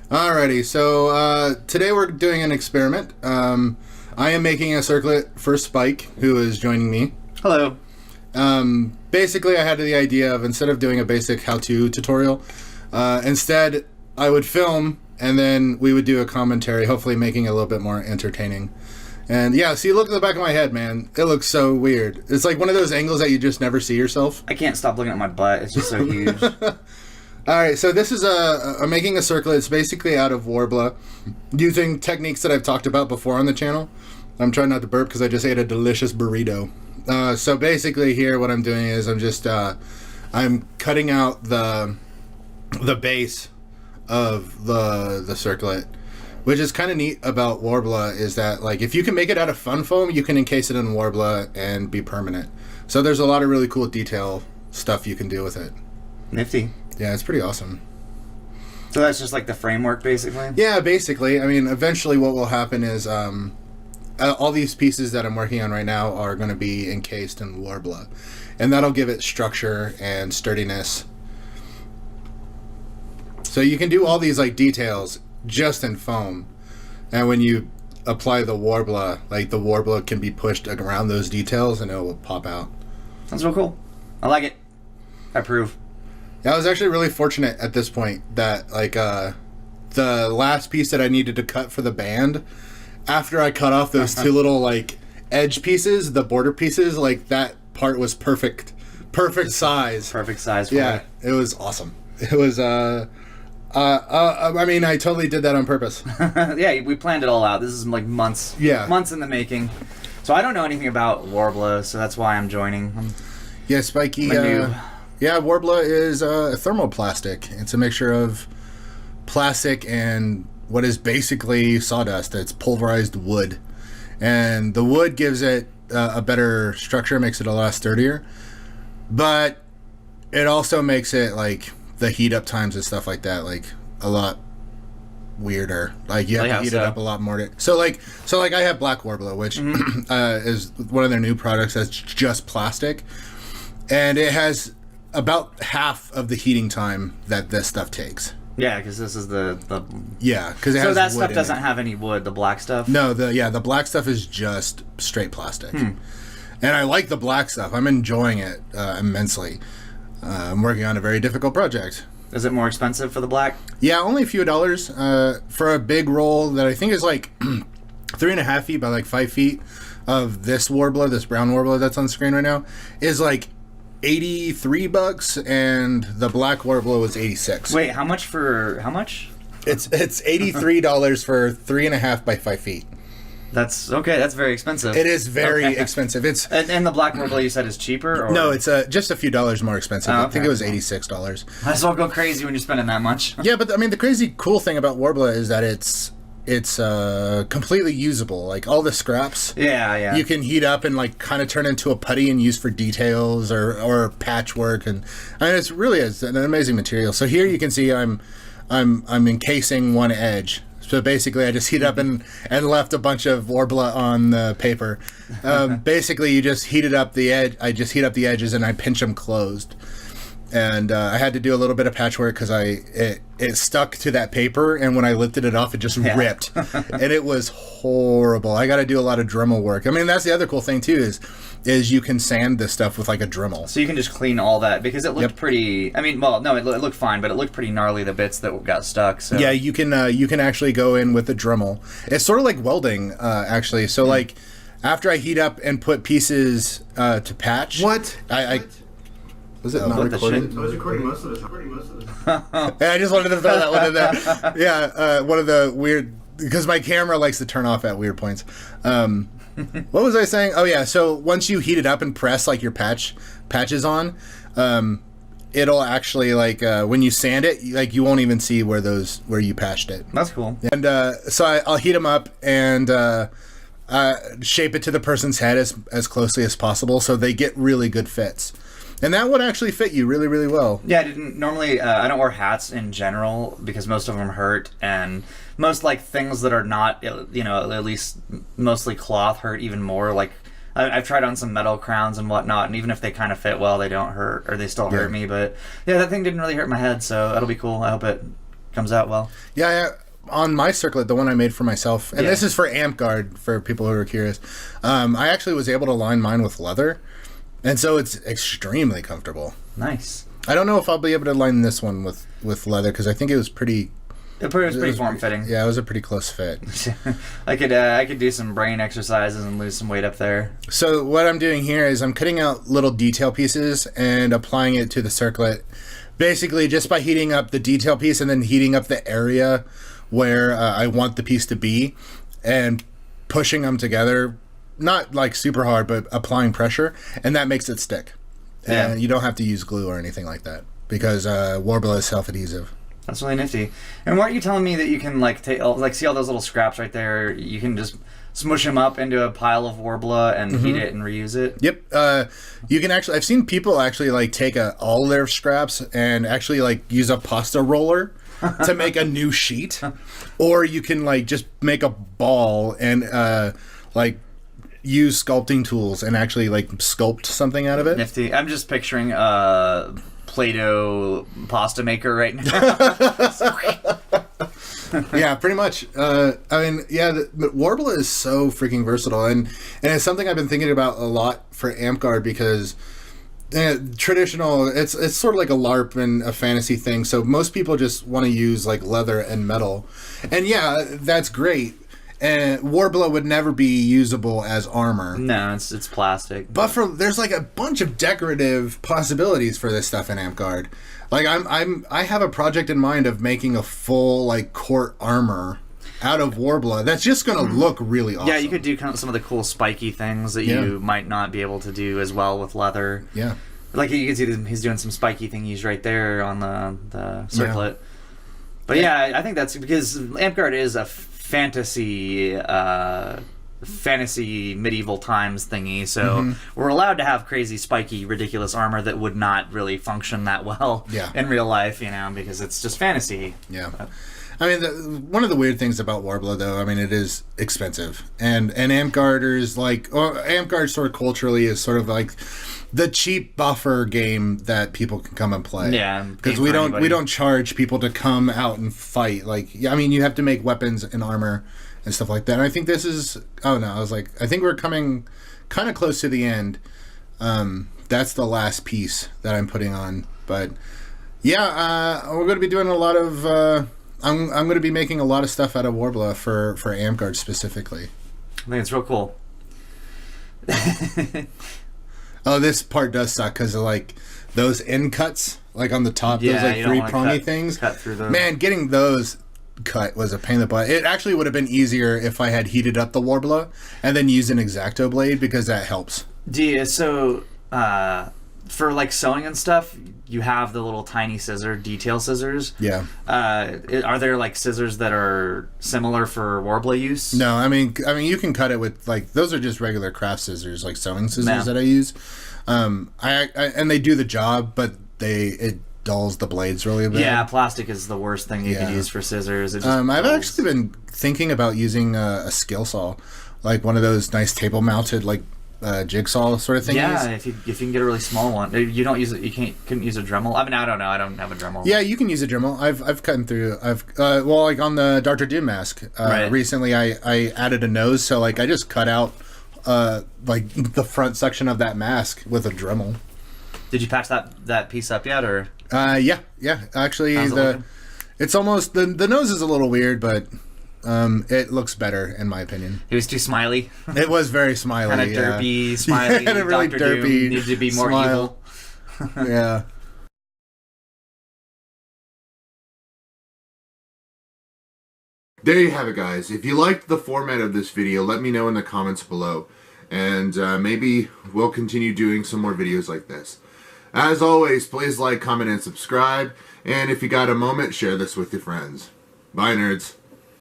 Alrighty, so today we're doing an experiment. I am making a circlet for Spike, who is joining me. Hello. Basically, I had the idea of, instead of doing a basic how-to tutorial, instead I would film and then we would do a commentary, hopefully making it a little bit more entertaining. And yeah, see, look at the back of my head, man. It looks so weird. It's like one of those angles that you just never see yourself. I can't stop looking at my butt. It's just so huge. Alright, so this is I'm making a circlet. It's basically out of Warbler, using techniques that I've talked about before on the channel. I'm trying not to burp because I just ate a delicious burrito. So basically here what I'm doing is I'm just I'm cutting out the base of the circlet, which is kind of neat about Warbler is that, like, if you can make it out of fun foam, you can encase it in Warbler and be permanent. So there's a lot of really cool detail stuff you can do with it. Nifty. Yeah, it's pretty awesome. So that's just like the framework, basically? Yeah, basically. I mean, eventually what will happen is all these pieces that I'm working on right now are going to be encased in Warbler. And that'll give it structure and sturdiness. So you can do all these, like, details just in foam. And when you apply the Warbler, like, the Warbler can be pushed around those details and it will pop out. That's real cool. I like it. I approve. I was actually really fortunate at this point that, like, the last piece that I needed to cut for the band, after I cut off those two little, like, edge pieces, the border pieces, like, that part was perfect size. Perfect size for it. It was awesome. It was, I mean, I totally did that on purpose. Yeah, we planned it all out. This is, like, months in the making. So I don't know anything about Warbler, so that's why I'm joining. Yeah, Spiky, yeah, Warbler is a thermoplastic. It's a mixture of plastic and what is basically sawdust. It's pulverized wood. And the wood gives it a better structure, makes it a lot sturdier. But it also makes it, like, the heat up times and stuff like that, like, a lot weirder. Like, you have to heat it up a lot more. So I have Black Warbler, which is one of their new products that's just plastic. And it has about half of the heating time that this stuff takes. Yeah, because this is the yeah, because it has so that wood stuff in doesn't it. have any wood. The black stuff. No, the black stuff is just straight plastic, and I like the black stuff. I'm enjoying it immensely. I'm working on a very difficult project. Is it more expensive for the black? Yeah, only a few dollars for a big roll that I think is like 3.5 feet by like 5 feet of this Warbler, this brown Warbler that's on the screen right now, is like $83, and the Black Warbler was $86. Wait, how much for how much? It's $83 for 3.5 by 5 feet. That's okay. That's very expensive. It is very expensive. It's and the Black Warbler you said is cheaper, or? No, it's just a few dollars more expensive. I think it was $86. Might as well go crazy when you're spending that much. Yeah, but I mean, the crazy cool thing about Warbler is that it's completely usable. Like, all the scraps, you can heat up and, like, kind of turn into a putty and use for details or patchwork, and I mean, it's really an amazing material. So here you can see I'm encasing one edge. So basically, I just heat up and left a bunch of Warbler on the paper. Basically, you just heated up the edge. I just heat up the edges and I pinch them closed. And I had to do a little bit of patchwork because it stuck to that paper, and when I lifted it off, it just ripped, and it was horrible. I got to do a lot of Dremel work. I mean, that's the other cool thing too is you can sand this stuff with, like, a Dremel. So you can just clean all that, because it looked pretty. I mean, well, no, it looked fine, but it looked pretty gnarly, the bits that got stuck. So yeah, you can actually go in with a Dremel. It's sort of like welding, actually. So like, after I heat up and put pieces to patch, I was it not recording? I was recording most of it. I just wanted to throw that one in there. Yeah, one of the weird, because my camera likes to turn off at weird points. What was I saying? Oh yeah, so once you heat it up and press, like, your patches on, it'll actually, like, when you sand it, like, you won't even see where you patched it. That's cool. And so I'll heat them up and shape it to the person's head as closely as possible, so they get really good fits. And that would actually fit you really, really well. Yeah, I don't wear hats in general because most of them hurt, and most, like, things that are not, you know, at least mostly cloth hurt even more. Like, I've tried on some metal crowns and whatnot, and even if they kind of fit well, they don't hurt, or they still hurt me. But yeah, that thing didn't really hurt my head, so that'll be cool. I hope it comes out well. Yeah, on my circlet, the one I made for myself, and this is for Amp Guard for people who are curious. I actually was able to line mine with leather, and so it's extremely comfortable. Nice. I don't know if I'll be able to line this one with leather because I think it was pretty. It was pretty form fitting. Yeah, it was a pretty close fit. I could do some brain exercises and lose some weight up there. So what I'm doing here is I'm cutting out little detail pieces and applying it to the circlet, basically just by heating up the detail piece and then heating up the area where I want the piece to be, and pushing them together, not like super hard, but applying pressure, and that makes it stick. Yeah. And you don't have to use glue or anything like that because Worbla is self-adhesive. That's really nifty. And weren't you telling me that you can like take see all those little scraps right there? You can just smush them up into a pile of Worbla and heat it and reuse it. Yep. You can actually. I've seen people actually like take all their scraps and actually like use a pasta roller to make a new sheet, or you can like just make a ball and like use sculpting tools and actually like sculpt something out of it. Nifty. I'm just picturing Play-Doh pasta maker right now. Yeah, pretty much. I mean, yeah, but Worbla is so freaking versatile, and it's something I've been thinking about a lot for Amp Guard because traditional, it's sort of like a LARP and a fantasy thing. So most people just want to use like leather and metal, and yeah, that's great. And Worbla would never be usable as armor. No, it's plastic. But there's like a bunch of decorative possibilities for this stuff in Amp Guard. Like I have a project in mind of making a full like court armor out of Worbla that's just gonna look really awesome. Yeah, you could do kind of some of the cool spiky things that you might not be able to do as well with leather. Yeah. Like you can see he's doing some spiky thingies right there on the circlet. Yeah. But yeah, I think that's because Amp Guard is a fantasy medieval times thingy, so we're allowed to have crazy spiky ridiculous armor that would not really function that well in real life, you know, because it's just fantasy. I mean, one of the weird things about Worbla, though, I mean, it is expensive, and Amp Guarders Amp Guard sort of culturally is sort of like the cheap buffer game that people can come and play. Yeah, because we don't charge people to come out and fight. Like, I mean, you have to make weapons and armor and stuff like that. And I think this is. Oh no, I was like, I think we're coming kind of close to the end. That's the last piece that I'm putting on, but yeah, we're going to be doing a lot of. I'm going to be making a lot of stuff out of Worbla for Amp Guard specifically. I think it's real cool. Oh, this part does suck because of like those end cuts, like on the top, those like three prongy things. Cut through those. Man, getting those cut was a pain in the butt. It actually would have been easier if I had heated up the Worbla and then used an X-Acto blade because that helps. So for like sewing and stuff, you have the little tiny detail scissors. Yeah. Are there like scissors that are similar for Worbla use? No, I mean you can cut it with like those are just regular craft scissors, like sewing scissors that I use. And they do the job, but it dulls the blades really bad. Yeah, plastic is the worst thing you could use for scissors. It just I've actually been thinking about using a skill saw, like one of those nice table mounted like jigsaw sort of thing. Yeah, if you can get a really small one, you don't use it. You couldn't use a Dremel. I mean, I don't know. I don't have a Dremel. Yeah, you can use a Dremel. I've cut through. Like on the Dr. Doom mask. Recently, I added a nose, so like I just cut out like the front section of that mask with a Dremel. Did you patch that piece up yet, or? Yeah. Actually, it's almost the nose is a little weird, but. It looks better in my opinion. It was too smiley. It was very smiley. Kind of derpy, smiley. Yeah, really Dr. derpy. Doom needed to be more evil. Yeah. There you have it, guys. If you liked the format of this video, let me know in the comments below, and maybe we'll continue doing some more videos like this. As always, please like, comment, and subscribe. And if you got a moment, share this with your friends. Bye, nerds.